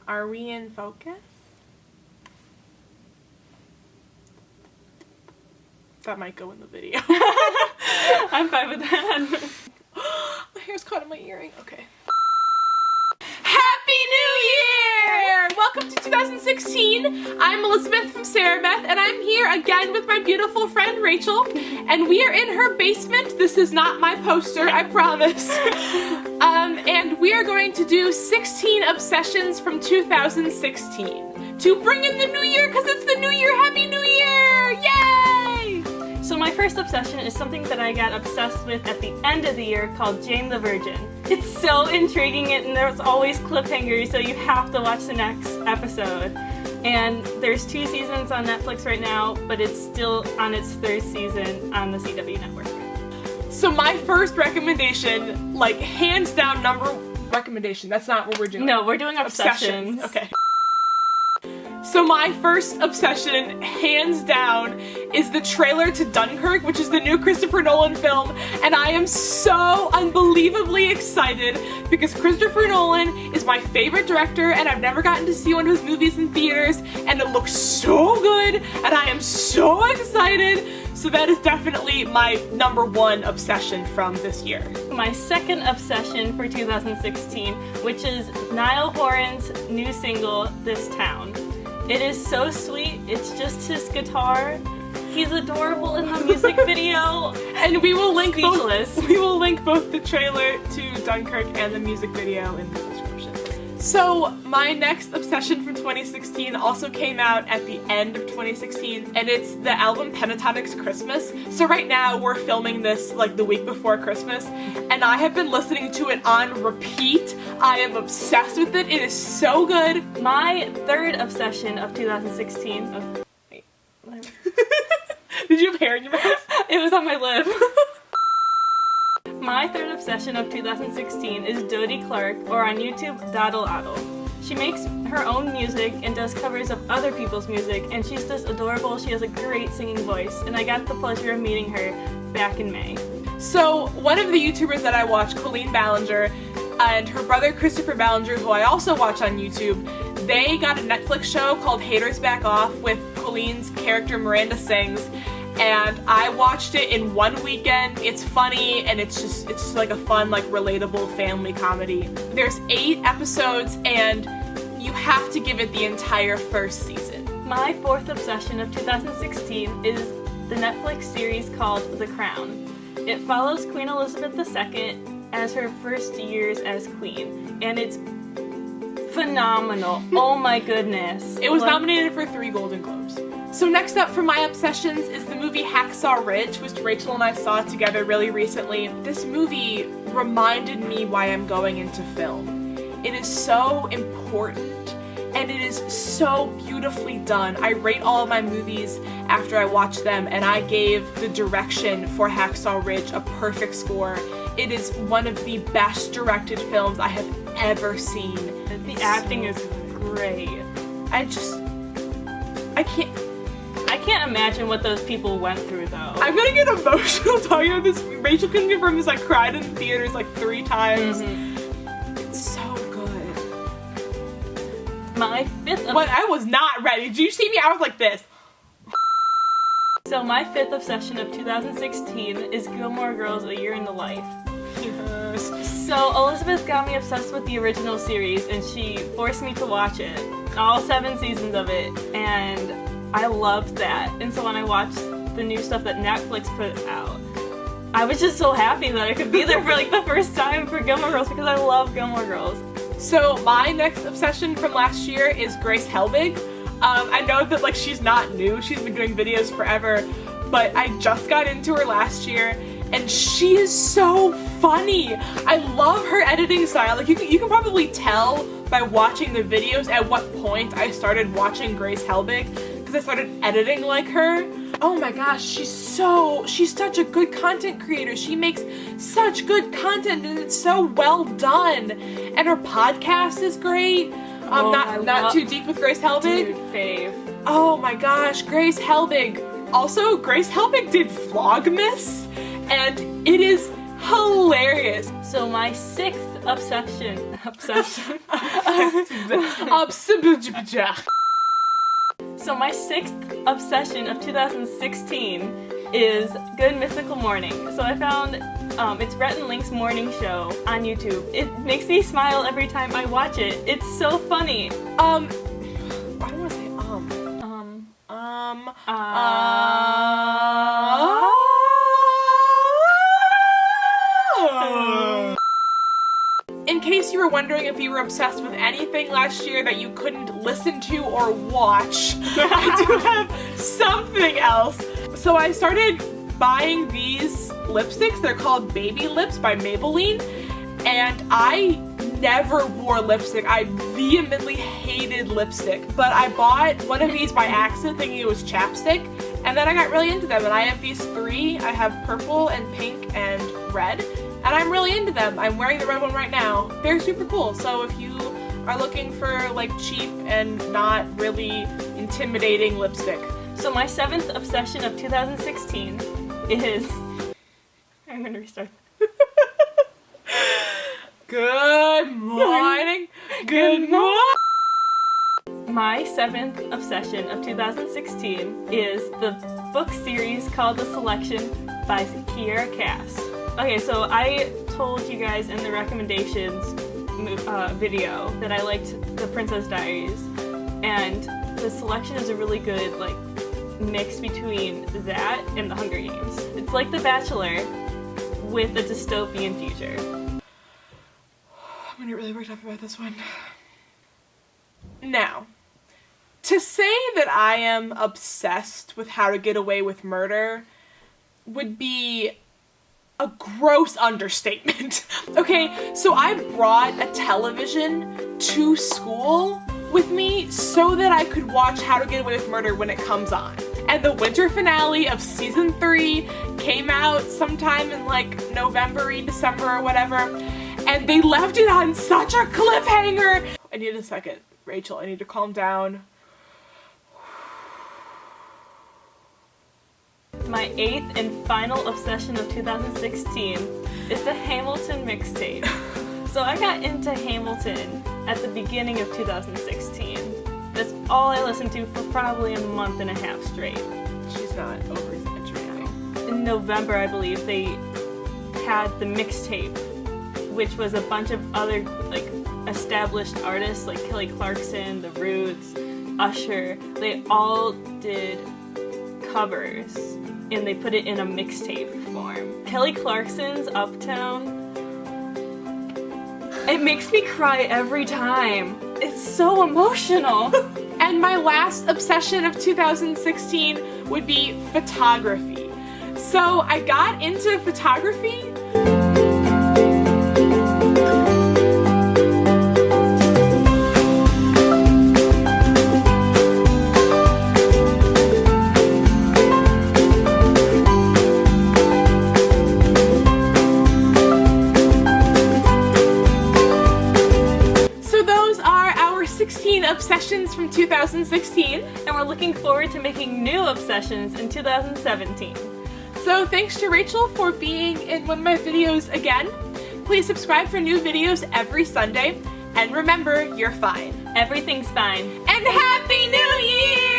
Are we in focus? That might go in the video. I'm fine with that. My hair's caught in my earring. Okay. Happy New Year! Welcome to 2016. I'm Elizabeth from Sarabeth, and I'm here again with my beautiful friend Rachel, and we are in her basement. This is not my poster, I promise. And we are going to do 16 obsessions from 2016 to bring in the new year, because it's the new year. Happy New Year! Yay! So my first obsession is something that I got obsessed with at the end of the year called Jane the Virgin. It's so intriguing and there's always cliffhangers, so you have to watch the next episode. And there's 2 seasons on Netflix right now, but it's still on its 3rd season on the CW network. So my first recommendation, like hands down recommendation, that's not what we're doing. No, we're doing obsessions. Okay. So my first obsession, hands down, is the trailer to Dunkirk, which is the new Christopher Nolan film, and I am so unbelievably excited because Christopher Nolan is my favorite director, and I've never gotten to see one of his movies in theaters, and it looks so good, and I am so excited. So that is definitely my #1 obsession from this year. My second obsession for 2016, which is Niall Horan's new single, This Town. It is so sweet. It's just his guitar. He's adorable in the music video. And we will link Speechless. both. We will link both the trailer to Dunkirk and the music video in the description. So my next obsession from 2016 also came out at the end of 2016, and it's the album Pentatonix Christmas. So right now we're filming this like the week before Christmas, and I have been listening to it on repeat. I am obsessed with it. It is so good. My third obsession of 2016. Oh, wait. Did you have hair in your mouth? It was on my lip. My third obsession of 2016 is Dodie Clark, or on YouTube, Doddle Oddle. She makes her own music and does covers of other people's music, and she's just adorable. She has a great singing voice, and I got the pleasure of meeting her back in May. So one of the YouTubers that I watch, Colleen Ballinger, and her brother Christopher Ballinger, who I also watch on YouTube, they got a Netflix show called Haters Back Off with Colleen's character Miranda Sings, and I watched it in one weekend. It's funny, and it's just like a fun, like relatable family comedy. There's 8 episodes, and you have to give it the entire first season. My fourth obsession of 2016 is the Netflix series called The Crown. It follows Queen Elizabeth II as her first years as queen, and it's phenomenal. Oh my goodness. It was nominated for 3 Golden Globes. So next up for my obsessions is the movie Hacksaw Ridge, which Rachel and I saw together really recently. This movie reminded me why I'm going into film. It is so important, and it is so beautifully done. I rate all of my movies after I watch them, and I gave the direction for Hacksaw Ridge a perfect score. It is one of the best directed films I have ever seen. The acting is great. I can't imagine what those people went through, though. I'm gonna get emotional talking about this. Rachel can confirm this. I cried in the theaters like 3 times. Mm-hmm. It's so good. My fifth But I was not ready. Did you see me? I was like this. So my 5th obsession of 2016 is Gilmore Girls: A Year in the Life. Yes. So Elizabeth got me obsessed with the original series, and she forced me to watch it. All 7 seasons of it, and I loved that. And so when I watched the new stuff that Netflix put out, I was just so happy that I could be there for like the first time for Gilmore Girls, because I love Gilmore Girls. So my next obsession from last year is Grace Helbig. I know that like she's not new, she's been doing videos forever, but I just got into her last year, and she is so funny. I love her editing style. Like you can probably tell by watching the videos at what point I started watching Grace Helbig, because I started editing like her. Oh my gosh, she's such a good content creator. She makes such good content, and it's so well done. And her podcast is great. Not too deep with Grace Helbig. Dude, fave. Oh my gosh, Grace Helbig. Also, Grace Helbig did Vlogmas, and it is hilarious. So my 6th obsession. So my 6th obsession of 2016 is Good Mythical Morning. So I found it's Rhett and Link's morning show on YouTube. It makes me smile every time I watch it. It's so funny. I don't want to say In case you were wondering if you were obsessed with anything last year that you couldn't listen to or watch, I do have something else. So I started buying these lipsticks. They're called Baby Lips by Maybelline, and I never wore lipstick. I vehemently hated lipstick, but I bought one of these by accident thinking it was chapstick, and then I got really into them, and I have these 3. I have purple and pink and red, and I'm really into them. I'm wearing the red one right now. They're super cool, so if you are looking for like cheap and not really intimidating lipstick. So my 7th obsession of 2016 is... I'm gonna restart. Good morning. Good morning. My 7th obsession of 2016 is the book series called The Selection by Kiera Cass. Okay, so I told you guys in the recommendations video that I liked The Princess Diaries, and The Selection is a really good like mix between that and The Hunger Games. It's like The Bachelor with a dystopian future. I'm gonna get really worked up about this one. Now, to say that I am obsessed with How to Get Away with Murder would be a gross understatement. Okay, so I brought a television to school with me so that I could watch How to Get Away with Murder when it comes on. And the winter finale of season 3 came out sometime in like November, December or whatever, and they left it on such a cliffhanger. I need a second, Rachel, I need to calm down. My 8th and final obsession of 2016 is the Hamilton mixtape. So I got into Hamilton at the beginning of 2016. That's all I listened to for probably a month and a half straight. She's not over-exaggerating. In November, I believe, they had the mixtape, which was a bunch of other like established artists like Kelly Clarkson, The Roots, Usher. They all did covers, and they put it in a mixtape form. Kelly Clarkson's Uptown, it makes me cry every time. It's so emotional. And my last obsession of 2016 would be photography. So I got into photography. Obsessions from 2016, and we're looking forward to making new obsessions in 2017. So thanks to Rachel for being in one of my videos again. Please subscribe for new videos every Sunday, and remember, you're fine. Everything's fine. And Happy New Year!